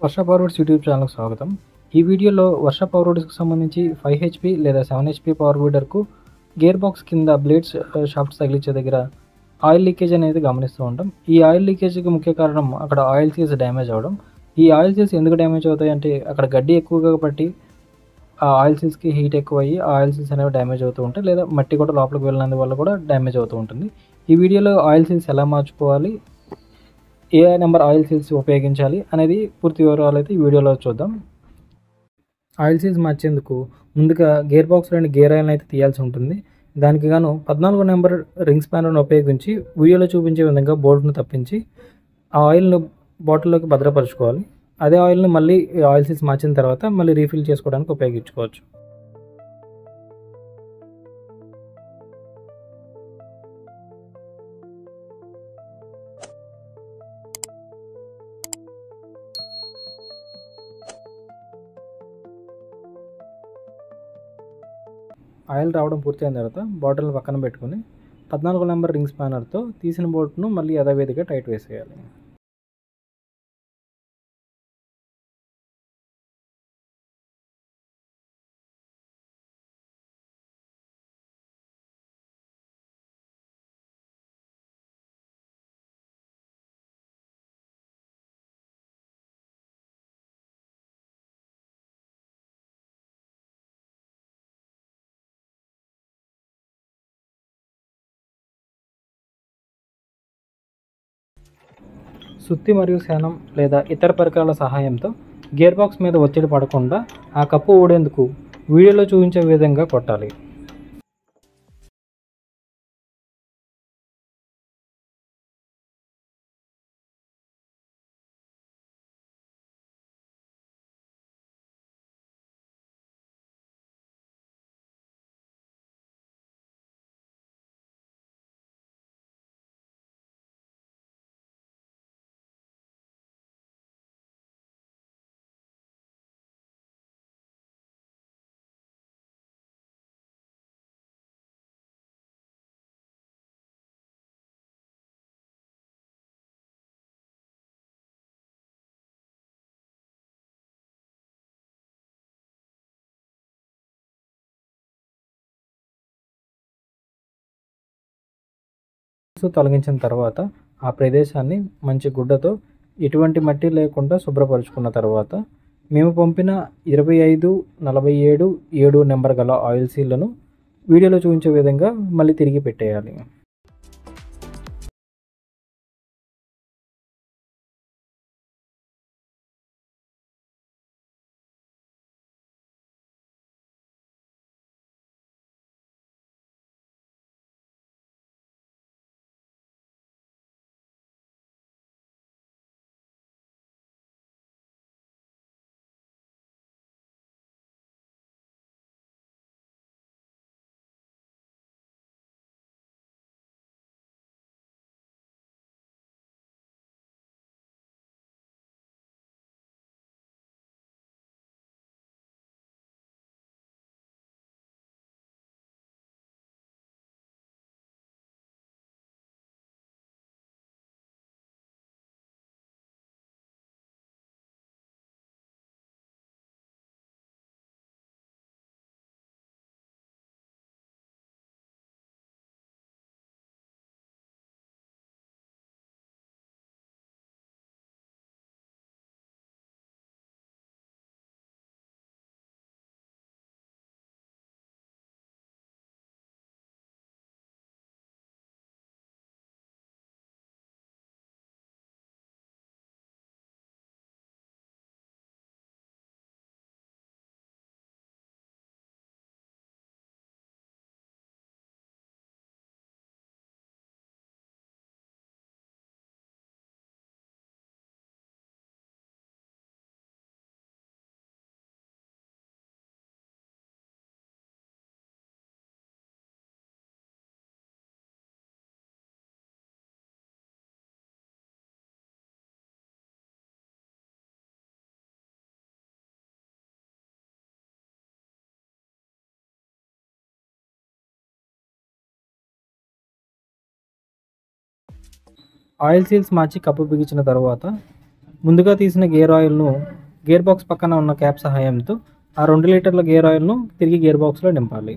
వర్ష forwards YouTube ఛానల్‌కి స్వాగతం. ఈ వీడియోలో వర్ష ఫార్వర్డ్స్‌కి సంబంధించి 5 హెచ్‌పీ లేదా 7 హెచ్‌పీ పవర్ వీడర్‌కు గేర్ బాక్స్ కింద బ్లేడ్స్ షాఫ్ట్స్ తగిలించే దగ్గర ఆయిల్ లీకేజ్ అనేది గమనిస్తూ ఉంటాం. ఈ ఆయిల్ లీకేజ్‌కి ముఖ్య కారణం అక్కడ ఆయిల్ సీల్స్ డ్యామేజ్ అవ్వడం. ఈ ఆయిల్ సీల్స్ ఎందుకు డ్యామేజ్ అవుతాయంటే అక్కడ గడ్డి ఎక్కువగా పట్టి ఆ ఆయిల్ సీల్స్‌కి హీట్ ఎక్కువయ్యి ఆ ఆయిల్ సీల్స్ అనేవి డ్యామేజ్ అవుతూ ఉంటాయి. లేదా మట్టి కూడా లోపలికి వెళ్ళినందువల్ల కూడా డ్యామేజ్ అవుతూ ఉంటుంది. ఈ వీడియోలో ఆయిల్ సీల్స్ ఎలా మార్చుకోవాలి, ఏ నెంబర్ ఆయిల్ సీల్స్ ఉపయోగించాలి అనేది పూర్తి వివరాలైతే ఈ వీడియోలో చూద్దాం. ఆయిల్ సీల్స్ మార్చేందుకు ముందుగా గేర్ బాక్స్‌లోని గేర్ ఆయిల్‌ని అయితే తీయాల్సి ఉంటుంది. దానికి గాను 14 నెంబర్ రింగ్ స్పానర్‌ను ఉపయోగించి వీడియోలో చూపించే విధంగా బోల్ట్‌ను తప్పించి ఆ ఆయిల్‌ను బాటిల్‌లోకి భద్రపరుచుకోవాలి. అదే ఆయిల్‌ని మళ్ళీ ఆయిల్ సీల్స్ మార్చిన తర్వాత మళ్ళీ రీఫిల్ చేసుకోవడానికి ఉపయోగించుకోవచ్చు. ఆయిల్ రావడం పూర్తయిన తర్వాత బాటిల్‌ని పక్కన పెట్టుకొని 14 నెంబర్ రింగ్ స్పానర్‌తో తీసిన బోల్ట్‌ను మళ్ళీ యథావిధిగా టైట్ వేసేయాలి. సుత్తి మరియు శానం లేదా ఇతర పరికరాల సహాయంతో గేర్ బాక్స్ మీద ఒత్తిడి పడకుండా ఆ కప్పు ఊడేందుకు వీడియోలో చూపించే విధంగా కొట్టాలి. తొలగించిన తర్వాత ఆ ప్రదేశాన్ని మంచి గుడ్డతో ఎటువంటి మట్టి లేకుండా శుభ్రపరుచుకున్న తర్వాత మేము పంపిన 25, 47, 7 నెంబర్ గల ఆయిల్ సీల్లను వీడియోలో చూపించే విధంగా మళ్ళీ తిరిగి పెట్టేయాలి. ఆయిల్ సీల్స్ మార్చి కప్పు బిగించిన తర్వాత ముందుగా తీసిన గేర్ ఆయిల్ను గేర్ బాక్స్ పక్కన ఉన్న క్యాప్ సహాయంతో ఆ 2 లీటర్ల గేర్ ఆయిల్ను తిరిగి గేర్ బాక్స్లో నింపాలి.